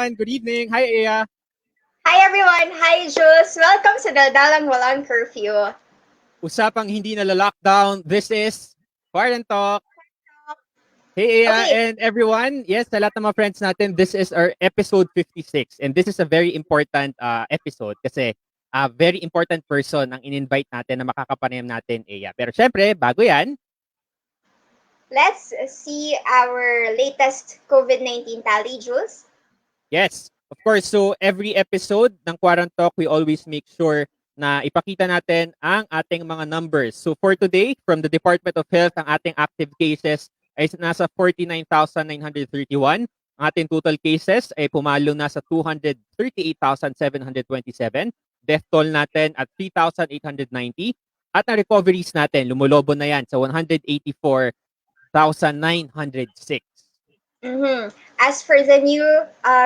everyone. Good evening. Hi, Aya. Hi everyone! Hi Jules! Welcome sa Daldalang Walang Curfew. Usapang hindi nala-lockdown. This is Quarant Talk. Hey, Aya Okay, and everyone. Yes, sa lahat ng mga friends natin, this is our episode 56. And this is a very important episode kasi a very important person ang in-invite natin na makakapanayam natin, Aya. Pero syempre, bago yan, let's see our latest COVID-19 tally, Jules. yes, of course. So every episode ng Quarant Talk, we always make sure na ipakita natin ang ating mga numbers. So for today, from the Department of Health, ang ating active cases ay nasa 49,931. Ang ating total cases ay pumalo na sa 238,727. Death toll natin at 3,890. At ang recoveries natin, lumulobo na yan sa 184,906. As for the new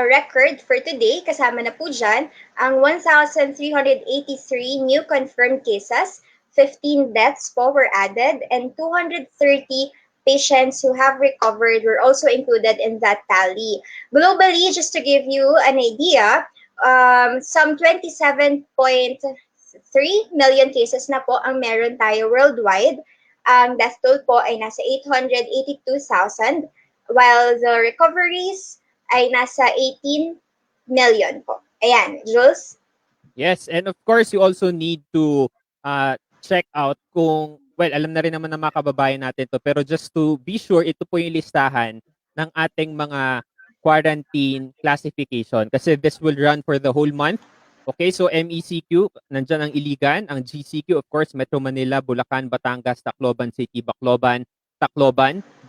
record for today, kasama na po dyan ang 1,383 new confirmed cases, 15 deaths po were added, and 230 patients who have recovered were also included in that tally. Globally, just to give you an idea, some 27.3 million cases na po ang meron tayo worldwide. Ang death toll po ay nasa 882,000 while the recoveries ay nasa 18 million po. Ayan, Jules? Yes, and of course, you also need to check out kung, well, alam na rin naman ng mga kababayan natin to, pero just to be sure, ito po yung listahan ng ating mga quarantine classification kasi this will run for the whole month. Okay, so MECQ, nandyan ang Iligan, ang GCQ, of course, Metro Manila, Bulacan, Batangas, Tacloban City, Tacloban,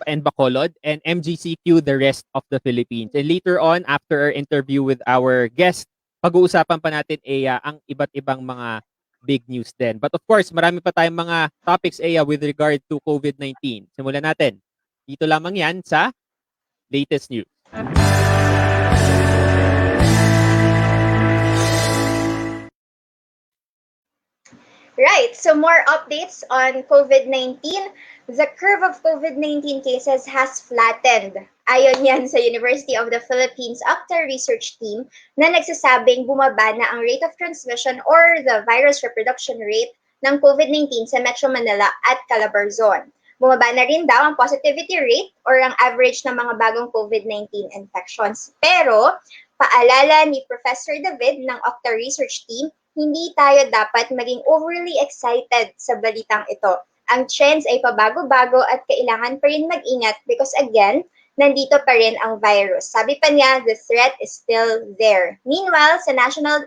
and Bacolod, and MGCQ, the rest of the Philippines. And later on, after our interview with our guest, pag-uusapan pa natin, Aya, ang iba't ibang mga big news din. But of course, marami pa tayong mga topics, Aya, with regard to COVID-19. Simulan natin. Dito lamang yan sa latest news. Right, so more updates on COVID-19. The curve of COVID-19 cases has flattened. Ayon yan sa University of the Philippines Octa Research Team na nagsasabing bumaba na ang rate of transmission or the virus reproduction rate ng COVID-19 sa Metro Manila at Calabarzon. Bumaba na rin daw ang positivity rate or ang average ng mga bagong COVID-19 infections. Pero, paalala ni Professor David ng Octa Research Team, hindi tayo dapat maging overly excited sa balitang ito. Ang trends ay pabago-bago at kailangan pa rin mag-ingat because again, nandito pa rin ang virus. Sabi pa niya, the threat is still there. Meanwhile, sa National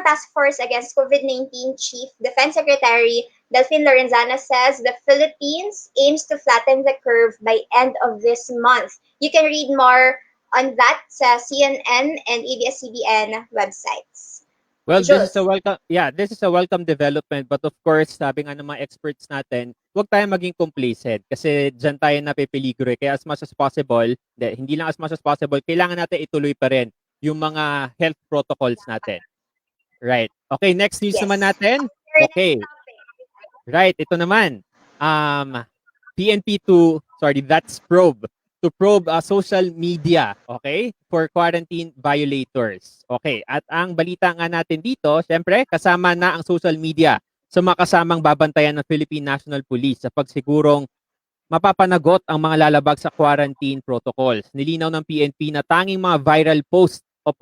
Task Force Against COVID-19 Chief Defense Secretary Delphine Lorenzana says the Philippines aims to flatten the curve by end of this month. You can read more on that sa CNN and ABS-CBN websites. Well, this is Jules. this is a welcome development, but of course, sabi nga ng mga experts natin, huwag tayong maging complacent kasi diyan tayo napipeligro. Kaya as much as possible, hindi lang as much as possible, kailangan natin ituloy pa rin yung mga health protocols natin. Right. Okay, next news Yes. naman natin. Okay. Right, ito naman. PNP that's probe to probe social media, okay, for quarantine violators. Okay, at ang balita nga natin dito, syempre, kasama na ang social media sa mga kasamang babantayan ng Philippine National Police sa pagsigurong mapapanagot ang mga lalabag sa quarantine protocols. Nilinaw ng PNP na tanging mga viral post o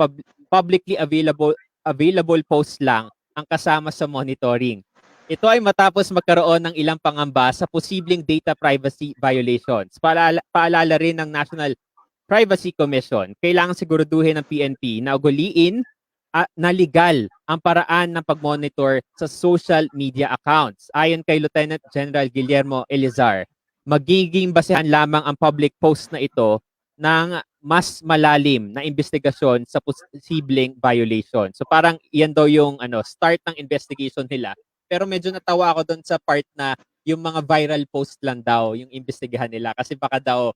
publicly available post lang ang kasama sa monitoring. Ito ay matapos magkaroon ng ilang pangamba sa posibleng data privacy violations. Paalala rin ng National Privacy Commission, kailangan siguraduhin ng PNP na ugaliin na legal ang paraan ng pag-monitor sa social media accounts. Ayon kay Lieutenant General Guillermo Elizar, magiging basehan lamang ang public post na ito ng mas malalim na investigasyon sa posibleng violation. So parang yan daw yung start ng investigation nila. Pero medyo natawa ako doon sa part na yung mga viral post lang daw yung imbestigahan nila kasi baka daw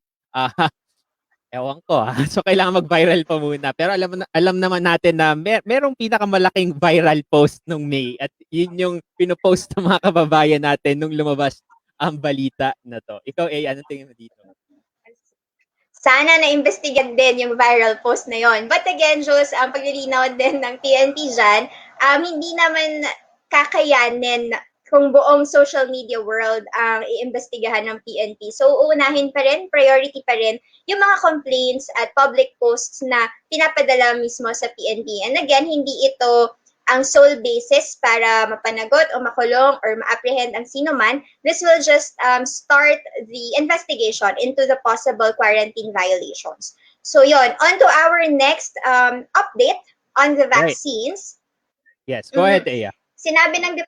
ewan ko So kailangan mag-viral pa muna. Pero alam naman natin na merong pinakamalaking viral post nung May at yun yung pinopost ng mga kababayan natin nung lumabas ang balita na to. Ikaw, anong tingin mo dito? Sana na-investigan din yung viral post na yon. But again, Jules, ang paglilinaw din ng PNP dyan, hindi naman kakayanin kung buong social media world ang iimbestigahan ng PNP. So, uunahin pa rin, priority pa rin, yung mga complaints at public posts na pinapadala mismo sa PNP. And again, hindi ito ang sole basis para mapanagot o makulong or ma-apprehend ang sino man. This will just start the investigation into the possible quarantine violations. So yon, on to our next update on the Right. vaccines. Yes, go ahead, Aya. Sinabi ng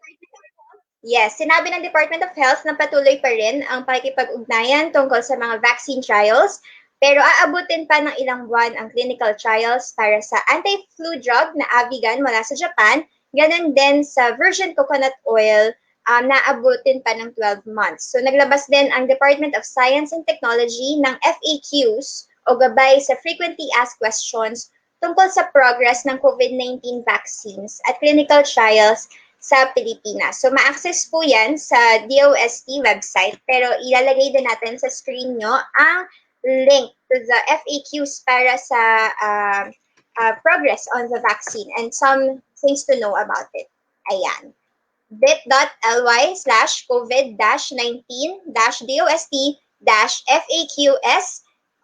sinabi ng Department of Health na patuloy pa rin ang pakikipag-ugnayan tungkol sa mga vaccine trials, pero aabutin pa ng ilang buwan ang clinical trials para sa anti-flu drug na Avigan mula sa Japan, ganun din sa virgin coconut oil na abutin pa ng 12 months. So naglabas din ang Department of Science and Technology ng FAQs o gabay sa frequently asked questions tungkol sa progress ng COVID-19 vaccines at clinical trials sa Pilipinas. So, ma-access po yan sa DOST website, pero ilalagay din natin sa screen nyo ang link to the FAQs para sa progress on the vaccine and some things to know about it. Ayan. bit.ly/COVID-19-DOST-FAQS,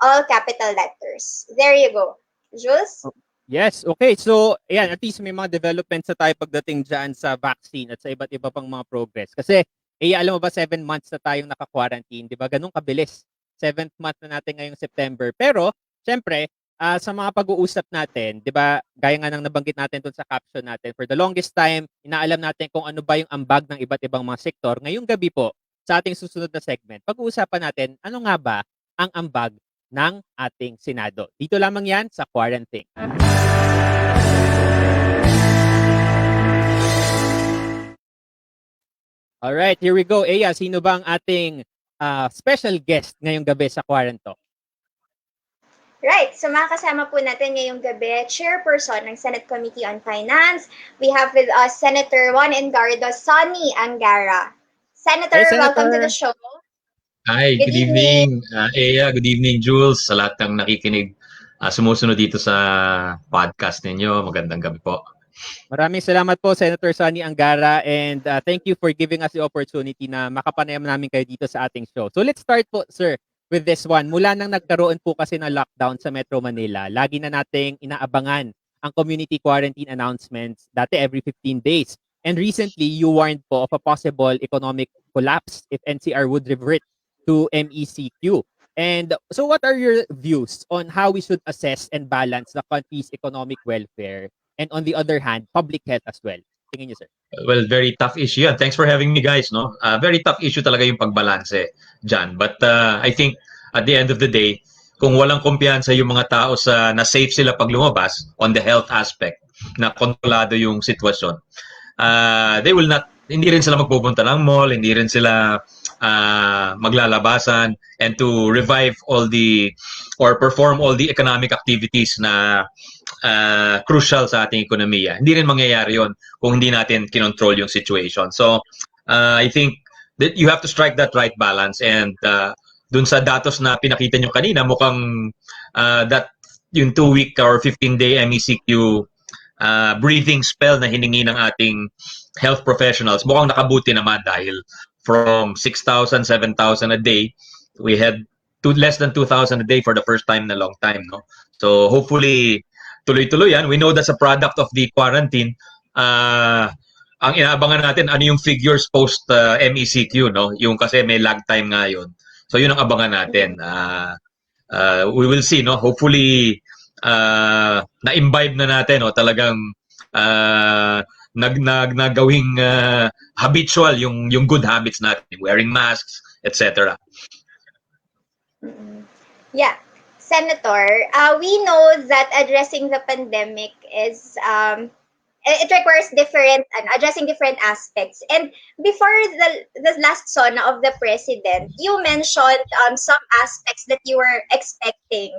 all capital letters. There you go. Jules? Yes, okay. So, ayan, at least may mga developments na tayo pagdating dyan sa vaccine at sa iba't iba pang mga progress. Kasi, alam mo ba, 7 months na tayong naka-quarantine, di ba? Ganun kabilis. 7th month na natin ngayong September. Pero, syempre, sa mga pag-uusap natin, di ba, gaya nga ng nabanggit natin dun sa caption natin, for the longest time, inaalam natin kung ano ba yung ambag ng iba't ibang mga sektor. Ngayong gabi po, sa ating susunod na segment, pag-uusapan natin, ano nga ba ang ambag ng ating Senado. Dito lamang yan sa Quarantine. Alright, here we go. Eya, sino ba ang ating special guest ngayong gabi sa Quaranto? Right. So makakasama po natin ngayong gabi, Chairperson ng Senate Committee on Finance. We have with us Senator Juan Engardo, Sonny Angara. Senator, Hey, Senator, welcome to the show. Hi, good evening, Ea. Good evening, Jules. Sa lahat ng nakikinig, sumusunod dito sa podcast ninyo. Magandang gabi po. Maraming salamat po, Senator Sonny Angara, and thank you for giving us the opportunity na makapanayam namin kayo dito sa ating show. So let's start po, sir, with this one. Mula nang nagkaroon po kasi ng lockdown sa Metro Manila, lagi na nating inaabangan ang community quarantine announcements, dati every 15 days. And recently, you warned po of a possible economic collapse if NCR would revert to MECQ. And so what are your views on how we should assess and balance the country's economic welfare and on the other hand, public health as well? Tingin niyo, sir. Well, very tough issue yan. Thanks for having me, guys. No, very tough issue talaga yung pagbalanse dyan. But I think at the end of the day, kung walang kumpiyansa yung mga tao sa na safe sila pag lumabas on the health aspect, na kontrolado yung sitwasyon, they will not, hindi rin sila magpupunta ng mall, hindi rin sila maglalabasan, and to revive all the or perform all the economic activities na crucial sa ating ekonomiya. Hindi rin mangyayari yon kung hindi natin kinontrol yung situation. So, I think that you have to strike that right balance, and dun sa datos na pinakita nyo kanina, mukhang that yung 2-week or 15-day MECQ breathing spell na hiningi ng ating health professionals, mukhang nakabuti naman dahil from 6,000, 7,000 a day, we had less than 2,000 a day for the first time in a long time. No? So hopefully, tuloy-tuloy yan. We know that's a product of the quarantine. Ang inaabangan natin, ano yung figures post MECQ, no? Yung kasi may lag time nga yun. So yun ang abangan natin. We will see, no? Hopefully, na-imbibe na natin, no? Talagang nagawing habitual yung good habits natin, wearing masks, etc. Yeah. Senator, we know that addressing the pandemic is it requires addressing different aspects. And before the last sona of the president, you mentioned some aspects that you were expecting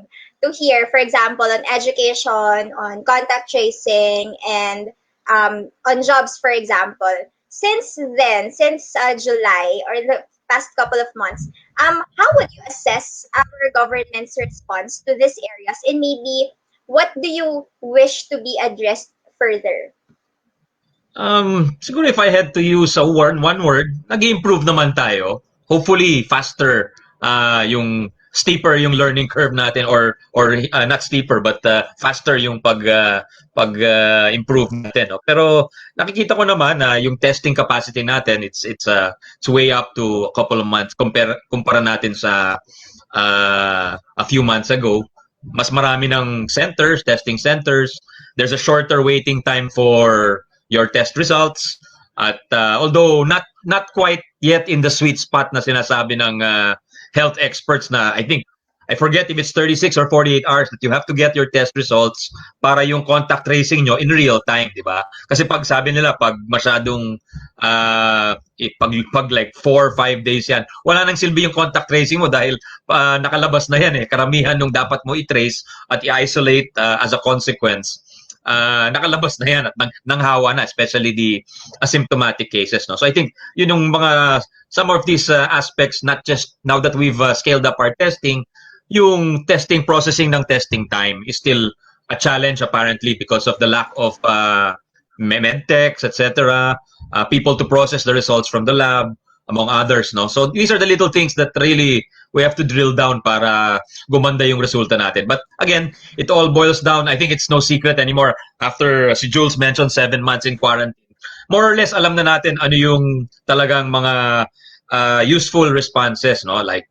to hear, for example, on education, on contact tracing, and on jobs, for example. Since then, since July, or past couple of months. How would you assess our government's response to these areas, and maybe what do you wish to be addressed further? Siguro if I had to use one word, nag-improve naman tayo. Hopefully faster yung steeper yung learning curve natin, or not steeper but faster yung improve natin, no? Pero nakikita ko naman na yung testing capacity natin, it's way up to a couple of months kumpara natin sa a few months ago. Mas marami ng testing centers. There's a shorter waiting time for your test results, at although not quite yet in the sweet spot na sinasabi ng health experts, na I forget if it's 36 or 48 hours that you have to get your test results para yung contact tracing nyo in real time, di ba? Kasi pag sabi nila, pag masyadong pag like 4 or 5 days yan, wala nang silbi yung contact tracing mo dahil nakalabas na yan eh. Karamihan nung dapat mo i-trace at i-isolate as a consequence, nakalabas na yan at nanghawa na, especially the asymptomatic cases, no? So I think yun yung some of these aspects, not just now that we've scaled up our testing, yung processing ng testing time is still a challenge apparently because of the lack of medtechs, etc., people to process the results from the lab, among others, no? So these are the little things that really we have to drill down para gumanda yung resulta natin. But again, it all boils down, I think it's no secret anymore, after si Jules mentioned 7 months in quarantine, more or less alam na natin ano yung talagang mga useful responses, no? Like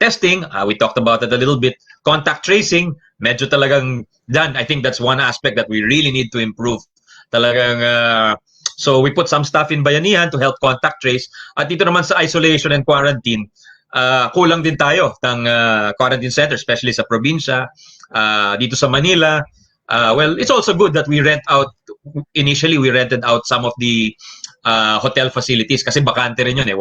testing, we talked about it a little bit. Contact tracing, medyo talagang done. I think that's one aspect that we really need to improve. Talagang so we put some stuff in Bayanihan to help contact trace. At dito naman sa isolation and quarantine, kulang din tayo ng quarantine center, especially sa probinsya. Dito sa Manila, well, it's also good that we initially we rented out some of the hotel facilities kasi bakante rin yun eh.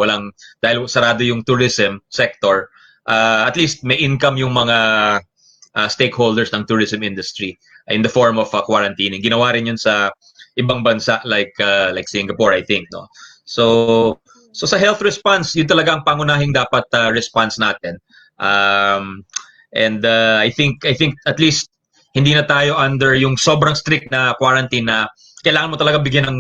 Dahil sarado yung tourism sector, at least may income yung mga stakeholders ng tourism industry in the form of quarantining. Ginawa rin yun sa ibang bansa like Singapore, I think, no? So sa health response, yun talaga ang pangunahing dapat response natin. And I think at least hindi na tayo under yung sobrang strict na quarantine na kailangan mo talaga bigyan ng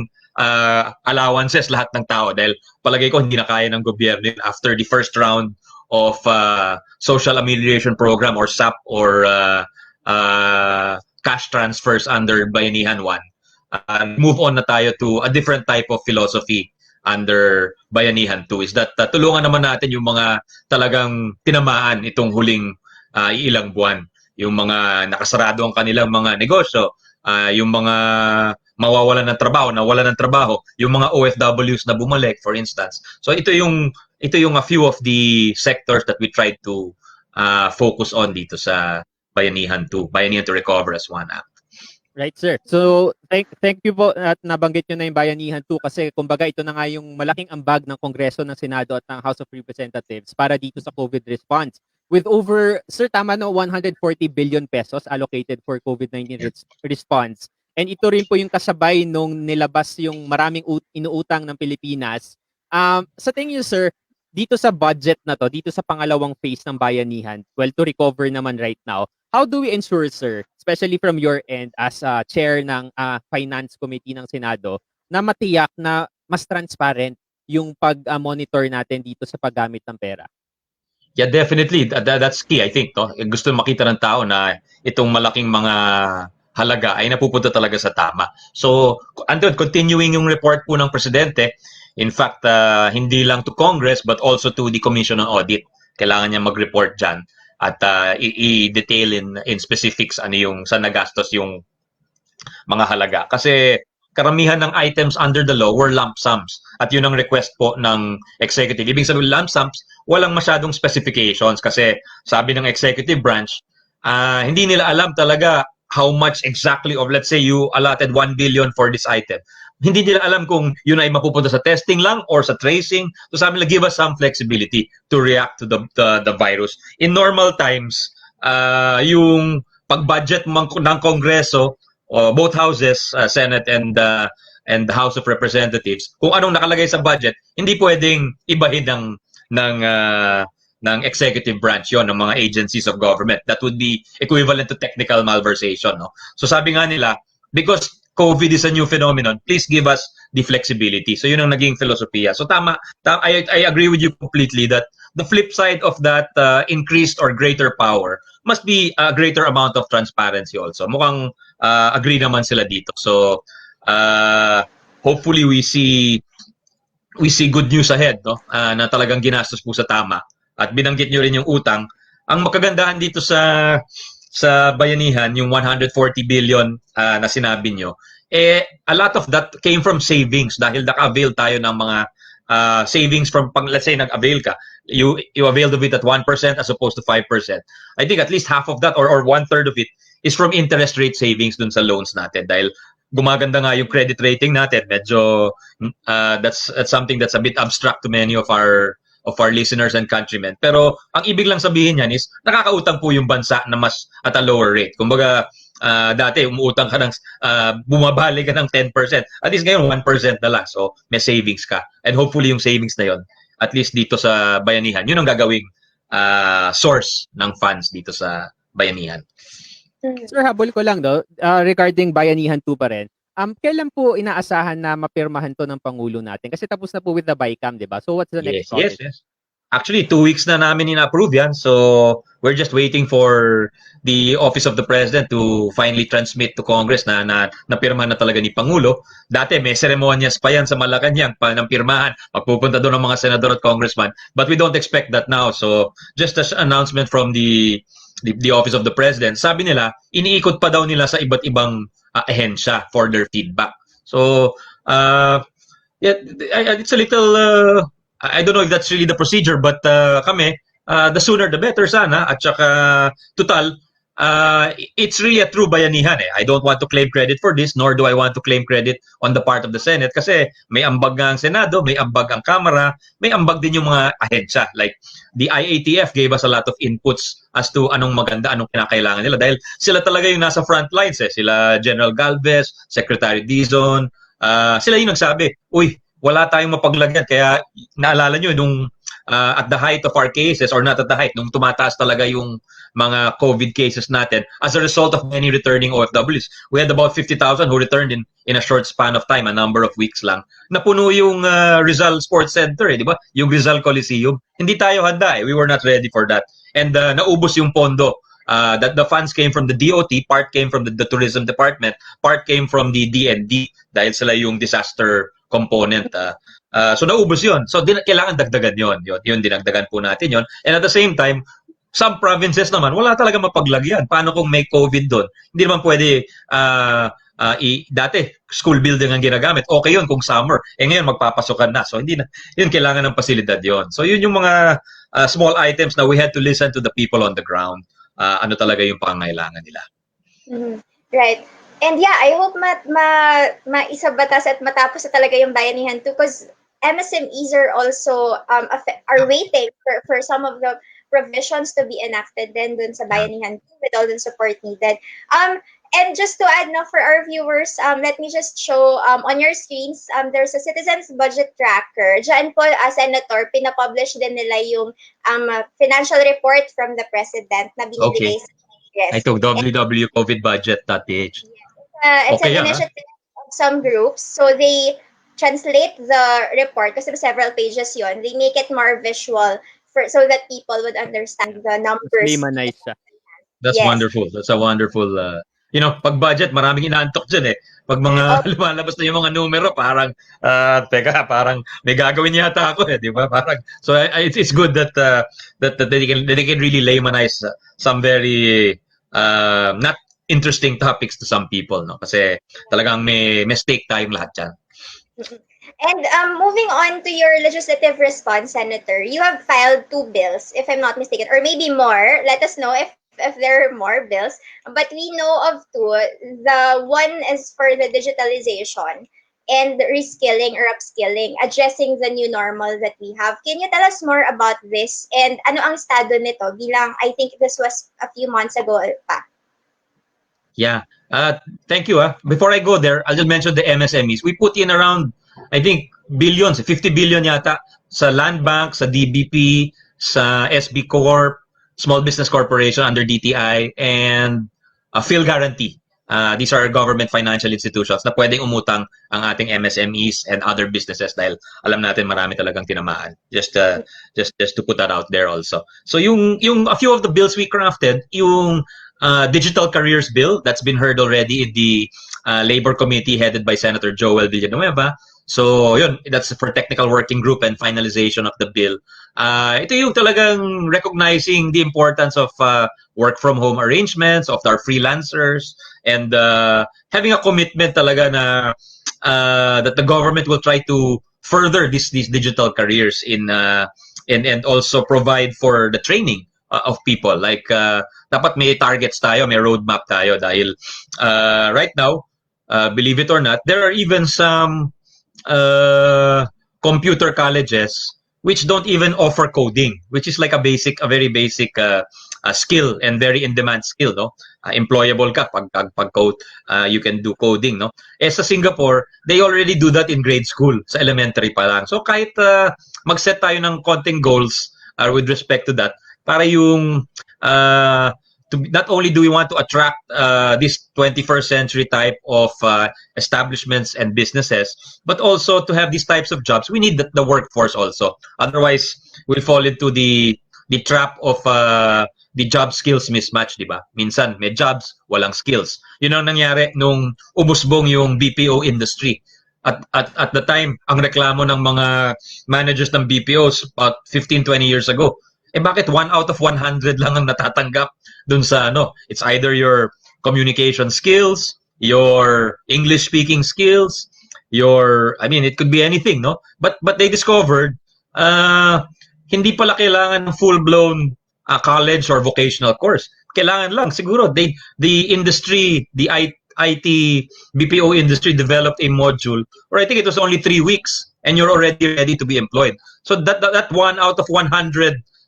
allowances lahat ng tao, dahil palagay ko hindi na kaya ng gobyerno after the first round of social amelioration program or SAP or cash transfers under Bayanihan 1. Move on na tayo to a different type of philosophy under Bayanihan 2, is that tulungan naman natin yung mga talagang tinamaan itong huling ilang buwan, yung mga nakasarado ang kanilang mga negosyo, yung mga mawawalan ng trabaho, nawalan ng trabaho, yung mga OFWs na bumalik, for instance. So ito yung a few of the sectors that we tried to focus on dito sa Bayanihan 2, Bayanihan to Recover as one act. Right, sir. So, thank you po at nabanggit nyo na yung Bayanihan 2 kasi kumbaga ito na nga yung malaking ambag ng Kongreso, ng Senado at ng House of Representatives para dito sa COVID response. With over, sir, tama no, 140 billion pesos allocated for COVID-19 response. And ito rin po yung kasabay nung nilabas yung maraming inuutang ng Pilipinas. Sa tingin niyo, sir, dito sa budget na to, dito sa pangalawang phase ng Bayanihan, well, to recover naman right now, how do we ensure, sir, especially from your end as chair ng Finance Committee ng Senado, na matiyak na mas transparent yung pag-monitor natin dito sa paggamit ng pera? Yeah, definitely. That's key, I think. No? Gusto makita ng tao na itong malaking mga halaga ay napupunta talaga sa tama. So, continuing yung report po ng Presidente, in fact, hindi lang to Congress but also to the Commission on Audit. Kailangan niya mag-report dyan at i-detail in specifics ano yung saan nagastos yung mga halaga. Kasi karamihan ng items under the law were lump sums. At yun ang request po ng executive. Ibig sabihin, lump sums, walang masyadong specifications kasi sabi ng executive branch, hindi nila alam talaga how much exactly of, let's say you allotted 1 billion for this item. Hindi nila alam kung yun ay mapupunta sa testing lang or sa tracing. So sabi nila, give us some flexibility to react to the virus. In normal times, yung pag-budget ng Kongreso, both houses, Senate and the House of Representatives, kung anong nakalagay sa budget, hindi pwedeng ibahin ng ng executive branch yon ng mga agencies of government. That would be equivalent to technical malversation, no? So sabi nga nila, because COVID is a new phenomenon, please give us the flexibility. So yun ang naging filosofiya. So I agree with you completely that the flip side of that increased or greater power must be a greater amount of transparency also. Mukhang agree naman sila dito. So hopefully we see good news ahead, no? Na talagang ginastos po sa tama. At binanggit nyo rin yung utang. Ang makagandahan dito sa bayanihan, yung 140 billion na sinabi nyo, a lot of that came from savings dahil naka-avail tayo ng mga savings from, let's say, nag-avail ka. You availed of it at 1% as opposed to 5%. I think at least half of that or one-third of it is from interest rate savings dun sa loans natin dahil gumaganda nga yung credit rating natin. Medyo, that's something that's a bit abstract to many of our listeners and countrymen. Pero ang ibig lang sabihin yan is nakakautang po yung bansa na mas at a lower rate. Kumbaga, dati umuutang ka ng bumabalik ka ng 10%. At least ngayon 1% na lang. So may savings ka. And hopefully yung savings na yon, at least dito sa bayanihan, yun ang gagawing source ng funds dito sa bayanihan. Sir, habol ko lang regarding Bayanihan 2 pa rin. Kailan po inaasahan na mapirmahan to ng Pangulo natin? Kasi tapos na po with the BICAM, di ba? So what's the next process? Yes. Actually, 2 weeks na namin ina-approve yan. So we're just waiting for the Office of the President to finally transmit to Congress na napirmahan na talaga ni Pangulo. Dati may seremonyas pa yan sa Malacanang pa ng pirmahan. Magpupunta doon ng mga senador at congressman. But we don't expect that now. So just as announcement from the Office of the President, sabi nila, iniikot pa daw nila sa iba't ibang ahensya for their feedback. So, it's a little, I don't know if that's really the procedure, but kami, the sooner the better sana. At saka, total, it's really a true bayanihan. I don't want to claim credit for this, nor do I want to claim credit on the part of the Senate kasi may ambag nga ang Senado, may ambag ang Kamara, may ambag din yung mga ahensya. Like, the IATF gave us a lot of inputs as to anong maganda, anong kinakailangan nila. Dahil sila talaga yung nasa front lines. Sila General Galvez, Secretary Dizon, sila yung nagsabi, uy, wala tayong mapaglagyan. Kaya naalala nyo, nung at the height of our cases, or not at the height, nung tumataas talaga yung mga COVID cases natin, as a result of many returning OFWs, we had about 50,000 who returned in a short span of time, a number of weeks lang. Napuno yung Rizal Sports Center, di ba? Yung Rizal Coliseum. Hindi tayo handa. We were not ready for that. And naubos yung pondo. That the funds came from the DOT, part came from the Tourism Department, part came from the DND dahil sila yung disaster component. So naubos yun. So kailangan dagdagan yun. Yun dinagdagan po natin yun. And at the same time, some provinces naman, wala talaga mapaglagyan. Paano kung may COVID doon? Hindi naman pwede, dati, school building ang ginagamit. Okay yun kung summer. Ngayon, magpapasokan na. So, hindi na, yun kailangan ng pasilidad yun. So, yun yung mga small items na we had to listen to the people on the ground. Ano talaga yung pangangailangan nila. Mm-hmm. Right. And yeah, I hope maisabatas at matapos na talaga yung bayanihan too, because MSMEs are also are waiting for some of the provisions to be enacted then dun sa bayanihan with all the support needed. And just to add now for our viewers, let me just show on your screens, there's a Citizens Budget Tracker. Diyan po, Senator, pinapublish din nila yung financial report from the President na binibigay sa Congress. I took www.covidbudget.ph. It's an initiative of some groups. So they translate the report, kasi several pages yon. They make it more visual so that people would understand the numbers. That's wonderful. That's a wonderful, pag budget, maraming inaantok dyan Pag mga lumalabas na yung mga numero, parang, parang may gagawin yata ako di ba? Parang, so it's good that they can really laymanize some very not interesting topics to some people, no? Kasi talagang may stake tayong lahat dyan. And moving on to your legislative response, Senator, you have filed 2 bills, if I'm not mistaken, or maybe more. Let us know if there are more bills. But we know of 2. The one is for the digitalization and reskilling or upskilling, addressing the new normal that we have. Can you tell us more about this? And ano ang estado nito? Bilang, I think this was a few months ago pa. Yeah. Thank you. Before I go there, I'll just mention the MSMEs. We put in around I think billions, 50 billion yata sa Land Bank, sa DBP, sa SB Corp, Small Business Corporation under DTI, and Phil Guarantee. These are government financial institutions na pwedeng umutang ang ating MSMEs and other businesses dahil alam natin marami talagang tinamaan. Just to put that out there also. So yung a few of the bills we crafted, yung Digital Careers Bill that's been heard already in the Labor Committee headed by Senator Joel Villanueva. So yun, that's for technical working group and finalization of the bill. Ito yung talagang recognizing the importance of work from home arrangements of our freelancers and having a commitment talaga na that the government will try to further these digital careers in and also provide for the training of people. Like dapat may targets tayo, may roadmap tayo dahil right now, believe it or not, there are even some computer colleges which don't even offer coding, which is like a very basic skill and very in-demand skill, no? Employable ka pag code, you can do coding, no? Sa Singapore, they already do that in grade school, sa elementary pa lang. So kahit mag-set tayo ng konting goals with respect to that, para yung not only do we want to attract this 21st century type of establishments and businesses, but also to have these types of jobs, we need the workforce also. Otherwise, we'll fall into the trap of the job skills mismatch, di ba? Minsan, may jobs, walang skills. Yun ang nangyari nung umusbong yung BPO industry. At the time, ang reklamo ng mga managers ng BPOs about 15-20 years ago, bakit 1 out of 100 lang ang natatanggap dun sa it's either your communication skills, your English speaking skills, it could be anything, no? But they discovered hindi pala kailangan ng full-blown college or vocational course. Kailangan lang siguro the industry, the IT BPO industry developed a module, or I think it was only 3 weeks and you're already ready to be employed. So that 1 out of 100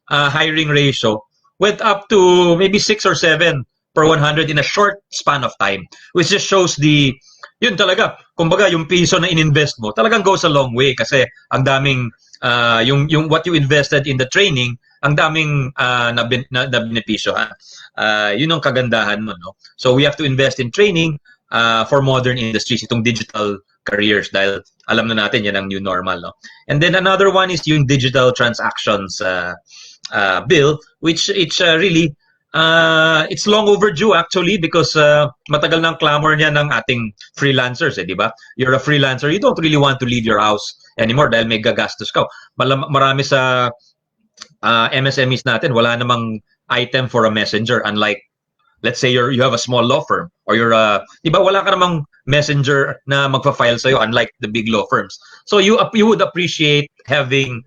hiring ratio went up to maybe 6 or 7 per 100 in a short span of time, which just shows yun talaga, kumbaga yung piso na ininvest mo talagang goes a long way kasi ang daming yung what you invested in the training, ang daming na benepisyo. Yun ang kagandahan mo, no? So we have to invest in training for modern industries, itong digital careers dahil alam na natin yan ang new normal, no? And then another one is yung digital transactions bill, which it's really it's long overdue actually because matagal ng clamor niya ng ating freelancers, di ba? You're a freelancer, you don't really want to leave your house anymore dahil may gagastos ka. Marami sa MSMEs natin, wala namang item for a messenger, unlike let's say you have a small law firm or you're di ba wala ka namang messenger na magfa-file sa'yo unlike the big law firms. So you would appreciate having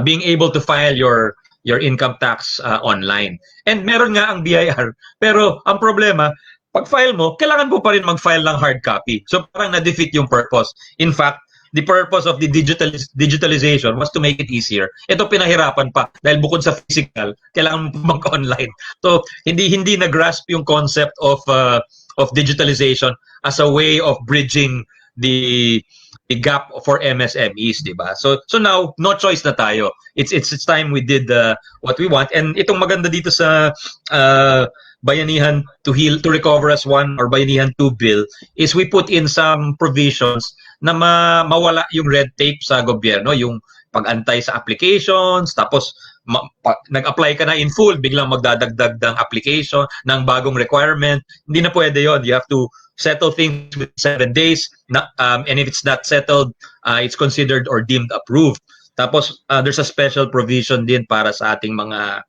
being able to file your income tax online. And meron nga ang BIR, pero ang problema, pag file mo, kailangan mo pa rin mag-file ng hard copy. So parang na-defeat yung purpose. In fact, the purpose of the digitalization was to make it easier. Ito pinahirapan pa dahil bukod sa physical, kailangan mo mag-online. So hindi na-grasp yung concept of digitalization as a way of bridging the gap for MSMEs, di ba? So now no choice na tayo. It's time we did what we want. And itong maganda dito sa Bayanihan to Recover as One or Bayanihan 2 bill is we put in some provisions na mawala yung red tape sa gobyerno, yung pag-antay sa applications, tapos nag-apply ka na in full, biglang magdadagdag ng application, ng bagong requirement. Hindi na pwede yon. You have to settle things within 7 days, and if it's not settled, it's considered or deemed approved. Tapos there's a special provision din para sa ating mga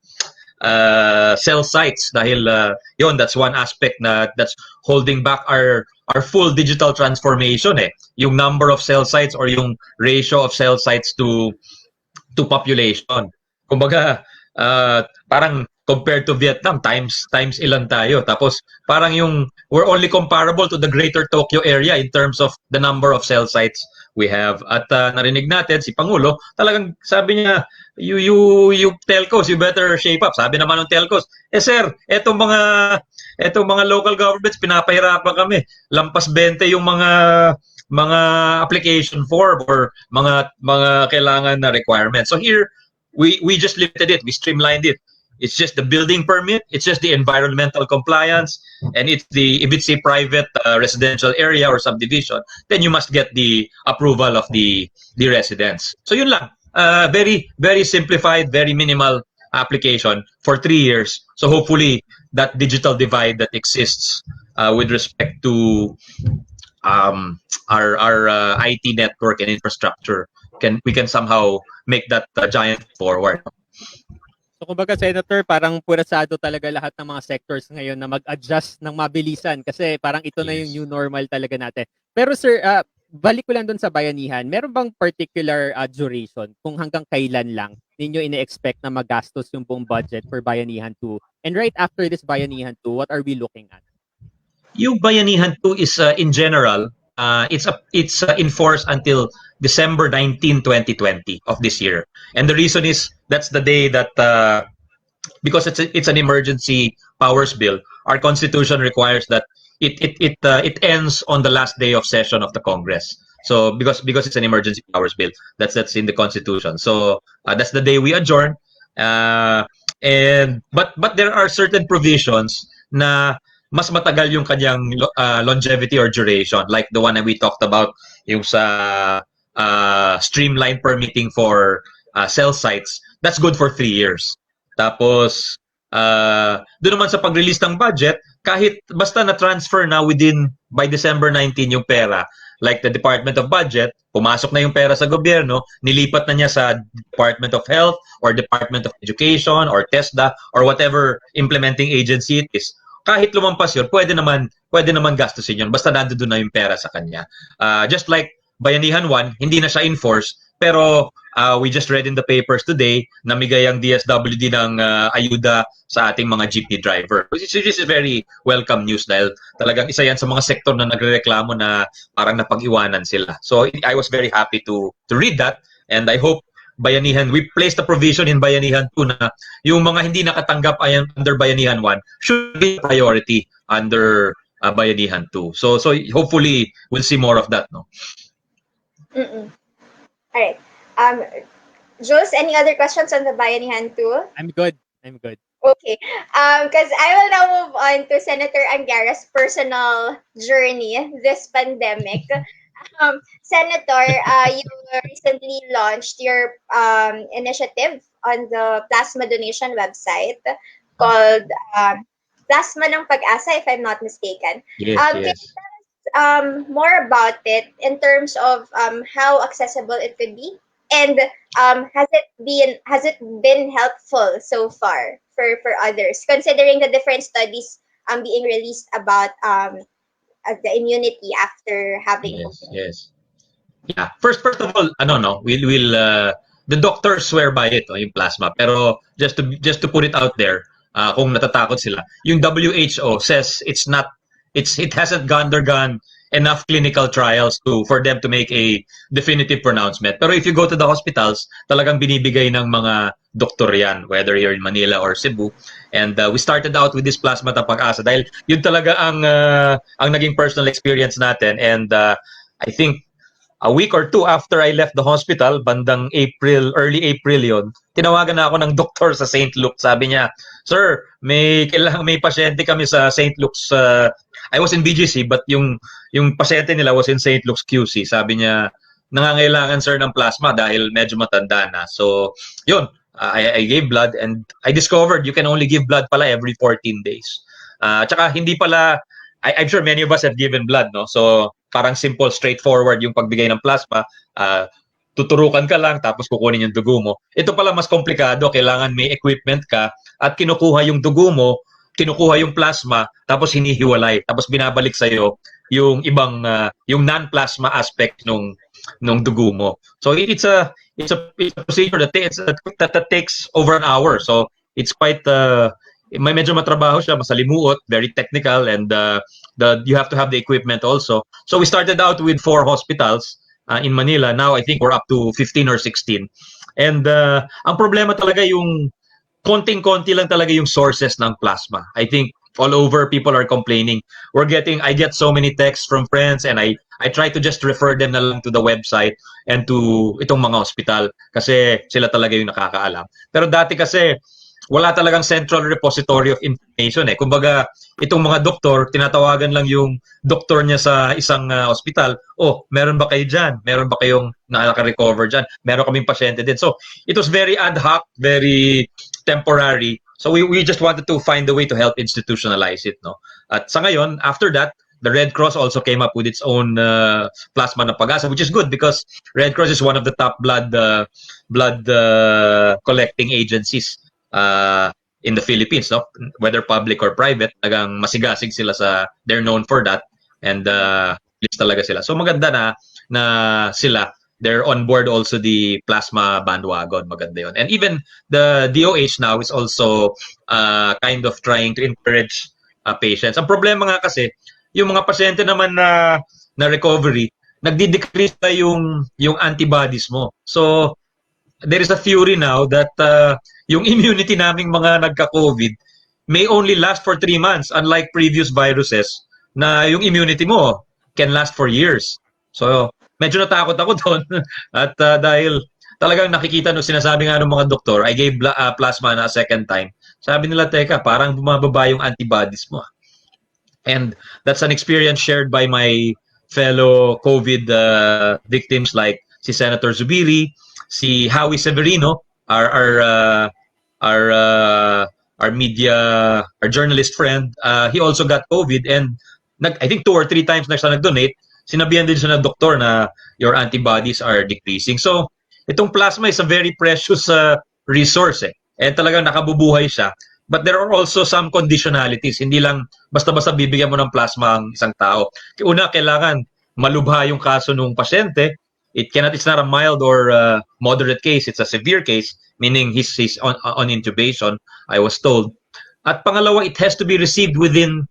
cell sites dahil yon, that's one aspect that's holding back our full digital transformation, yung number of cell sites or yung ratio of cell sites to population. Kumbaga parang compared to Vietnam, times ilan tayo. Tapos parang we're only comparable to the greater Tokyo area in terms of the number of cell sites we have. At narinig natin si Pangulo, talagang sabi niya, you telcos, you better shape up. Sabi naman ng telcos, sir, etong mga local governments pinapahirapan kami. Lampas 20 yung mga mga application form or mga kailangan na requirements. So here we just limited it, we streamlined it. It's just the building permit, it's just the environmental compliance, and if it's a private residential area or subdivision, then you must get the approval of the residents. So yun lang. Very very simplified, very minimal application for 3 years. So hopefully that digital divide that exists with respect to our IT network and infrastructure we can somehow make that giant forward. So kumbaga, Senator, parang purasado talaga lahat ng mga sectors ngayon na mag-adjust ng mabilisan kasi parang ito na yung Yes. new normal talaga natin. Pero sir, balik ko lang dun sa bayanihan. Meron bang particular duration kung hanggang kailan lang ninyo ine-expect na magastos yung buong budget for Bayanihan 2? And right after this Bayanihan 2, what are we looking at? Yung Bayanihan 2 is in general, it's in force until December 19, 2020 of this year. And the reason is that's the day that because it's an emergency powers bill, our constitution requires that it ends on the last day of session of the Congress. So because it's an emergency powers bill, that's in the constitution. So that's the day we adjourn. But there are certain provisions na mas matagal yung kanyang longevity or duration, like the one that we talked about, yung sa streamlined permitting for cell sites. That's good for 3 years. Tapos doon naman sa pag-release ng budget, kahit basta na-transfer na by December 19 yung pera, like the Department of Budget, pumasok na yung pera sa gobyerno, nilipat na niya sa Department of Health or Department of Education or TESDA or whatever implementing agency it is. Kahit lumampas yun, pwede naman gastusin yun basta nandoon na yung pera sa kanya. Just like Bayanihan 1, hindi na siya enforced, pero we just read in the papers today, namigay ang DSWD ng ayuda sa ating mga jeepney driver. This is very welcome news dahil talagang isa yan sa mga sektor na nagrereklamo na parang napag-iwanan sila. So I was very happy to read that, and I hope Bayanihan, we placed a provision in Bayanihan 2 na yung mga hindi nakatanggap under Bayanihan 1 should be priority under Bayanihan 2. So hopefully we'll see more of that, no? All right. Jules, any other questions on the Bayanihan 2? I'm good. Okay. Because I will now move on to Senator Angara's personal journey this pandemic. Senator, you recently launched your initiative on the plasma donation website called Plasma ng Pag-asa, if I'm not mistaken. Yes, Can you tell us more about it in terms of how accessible it could be, and has it been helpful so far for others, considering the different studies being released about the immunity after having Yes. Yeah. First of all, we'll the doctors swear by it, yung plasma. Pero just to put it out there, kung natatakot sila, yung WHO says it hasn't undergone enough clinical trials for them to make a definitive pronouncement. Pero if you go to the hospitals, talagang binibigay ng mga doktor yan, whether you're in Manila or Cebu. And we started out with this plasma ng Pag-asa dahil yun talaga ang naging personal experience natin. And I think a week or two after I left the hospital, bandang early April yon, tinawagan na ako ng doktor sa St. Luke's. Sabi niya, "Sir, may pasyente kami sa St. Luke's." I was in BGC, but yung pasyente nila was in St. Luke's QC. Sabi niya, "Nangangailangan sir ng plasma dahil medyo matanda na." So, yun, I gave blood, and I discovered you can only give blood pala every 14 days. Tsaka hindi pala, I'm sure many of us have given blood, no? So, parang simple, straightforward yung pagbigay ng plasma. Tuturukan ka lang, tapos kukunin yung dugo mo. Ito pala mas komplikado, kailangan may equipment ka, at kinukuha yung dugo mo, kinukuha yung plasma, tapos hinihiwalay, tapos binabalik sa'yo yung ibang, yung non-plasma aspect nung dugo mo. So it's a procedure that takes over an hour. So it's quite may medyo matrabaho siya, masalimuot, very technical, and you have to have the equipment also. So we started out with 4 hospitals in Manila. Now I think we're up to 15 or 16. And ang problema talaga yung konting-konti lang talaga yung sources ng plasma. I think all over people are complaining. I get so many texts from friends, and I try to just refer them na lang to the website and to itong mga hospital kasi sila talaga yung nakakaalam. Pero dati kasi wala talagang central repository of information eh. Kumbaga, itong mga doktor, tinatawagan lang yung doktor niya sa isang hospital. Oh, meron ba kayo dyan? Meron ba kayong nakaka-recover dyan? Meron kaming pasyente din. So, it was very ad hoc, very temporary. So, we just wanted to find a way to help institutionalize it. No? At sa ngayon, after that, the Red Cross also came up with its own plasma ng pag-asa, which is good because Red Cross is one of the top blood collecting agencies in the Philippines, no? Whether public or private, talagang masigasig sila they're known for that, and talaga sila. So maganda na sila, they're on board also the plasma bandwagon, maganda yon. And even the DOH now is also kind of trying to encourage patients. Ang problema nga kasi, yung mga pasyente naman na recovery, nagdi-decrease na yung antibodies mo. So there is a theory now that yung immunity naming mga nagka-COVID may only last for 3 months, unlike previous viruses na yung immunity mo can last for years. So medyo natakot ako doon at dahil talagang nakikita no, sinasabi nga ng mga doktor, I gave plasma na a second time. Sabi nila, teka, parang bumababa yung antibodies mo. And that's an experience shared by my fellow COVID victims like si Senator Zubiri, si Howie Severino, our journalist friend. He also got COVID, and I think 2 or 3 times na siya nag-donate. Sinabihan din siya ng doktor na your antibodies are decreasing. So itong plasma is a very precious resource eh. And talagang nakabubuhay siya. But there are also some conditionalities. Hindi lang basta-basta bibigyan mo ng plasma ang isang tao. Una, kailangan malubha yung kaso ng pasyente. It's not a mild or moderate case. It's a severe case, meaning he's on intubation, I was told. At pangalawa, it has to be received within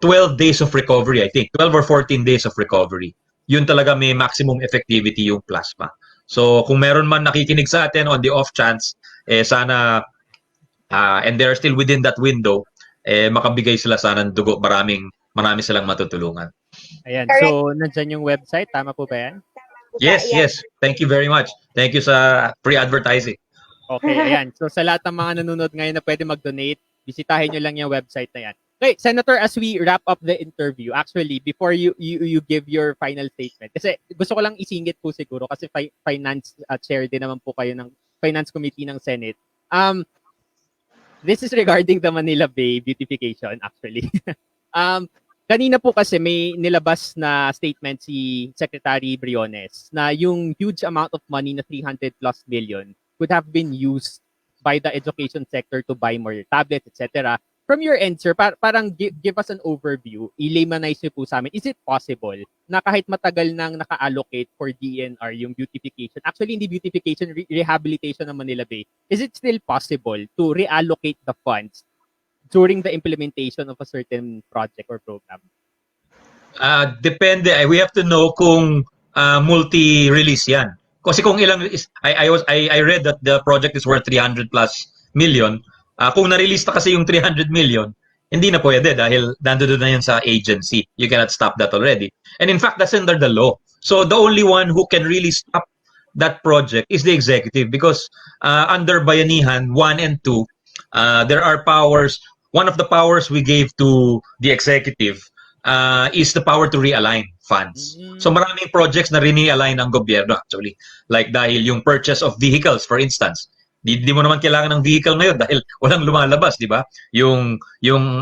12 days of recovery, I think. 12 or 14 days of recovery. Yun talaga may maximum effectivity yung plasma. So kung meron man nakikinig sa atin on the off chance, sana and they're still within that window, makabigay sila sana ng dugo. Marami silang matutulungan. Ayan. So, nandyan yung website. Tama po ba yan? Yes. Thank you very much. Thank you sa pre-advertising. Okay, ayan. So, sa lahat ng mga nanonood ngayon na pwede mag-donate, bisitahin nyo lang yung website na yan. Okay, Senator, as we wrap up the interview, actually, before you give your final statement, kasi gusto ko lang isingit po siguro kasi finance chair din naman po kayo ng Finance Committee ng Senate. This is regarding the Manila Bay beautification, actually. Kanina po kasi may nilabas na statement si Secretary Briones na yung huge amount of money na 300 plus million could have been used by the education sector to buy more tablets, etc. From your end, sir, parang give us an overview, i-laymanize niyo po sa amin. Is it possible na kahit matagal nang naka-allocate for DNR yung beautification, actually hindi beautification, rehabilitation ng Manila Bay, is it still possible to reallocate the funds during the implementation of a certain project or program? Depende. We have to know kung multi-release yan. Kasi kung ilang I read that the project is worth 300 plus million. Kung na-release na kasi yung 300 million, hindi na pwede dahil nandoon na yan sa agency. You cannot stop that already. And in fact, that's under the law. So the only one who can really stop that project is the executive because under Bayanihan 1 and 2, there are powers. One of the powers we gave to the executive is the power to realign funds. So maraming projects na re-align ng gobyerno actually. Like dahil yung purchase of vehicles, for instance, di mo naman kailangan ng vehicle ngayon dahil walang lumalabas, di ba? Yung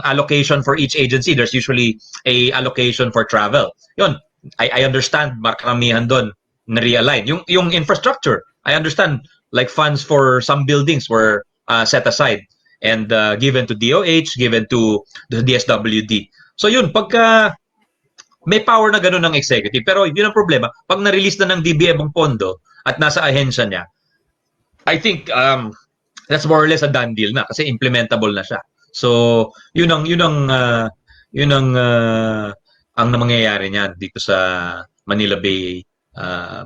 allocation for each agency, there's usually a allocation for travel. Yun, I understand maramihan doon na realign. Yung infrastructure, I understand like funds for some buildings were set aside and given to DOH, given to the DSWD. So yun, pagka may power na gano'n ng executive, pero yun ang problema, pag na-release na ng DBM ang pondo at nasa ahensya niya, I think that's more or less a done deal na kasi implementable na siya. So, yun ang mangyayari niyan dito sa Manila Bay,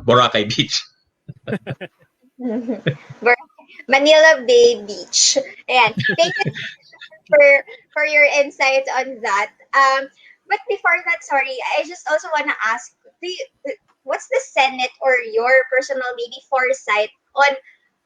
Boracay Beach. Manila Bay Beach. Ayan. Thank you. for your insights on that. But before that, sorry, I just also want to ask, what's the Senate or your personal maybe foresight on